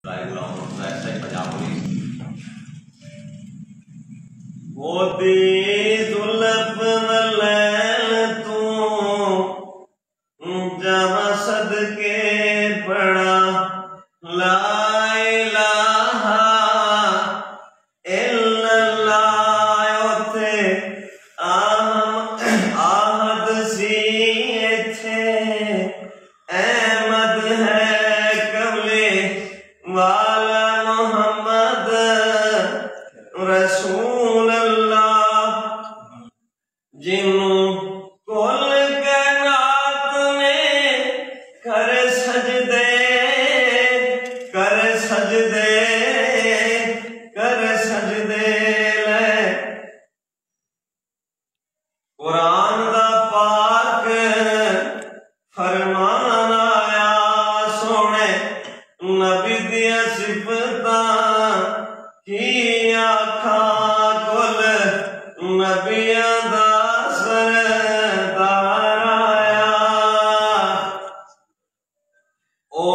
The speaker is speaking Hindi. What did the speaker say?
ऐसा ही पंजाब पुलिस दुलफ नलैन तू जहाँ सदके पड़ा ला इलाहा इल्लल्लाह उथे आहद सी इथे अहमद है कमले वाला मोहम्मद रसूल जिन्नू कुल कायनात ने कर सजदे कर सजदे कर सजदे ले कुरान दा पाक फरमान आया सोने नबी दिया सिफतां की आखा कुल नबियां दा सरदार आया। ओ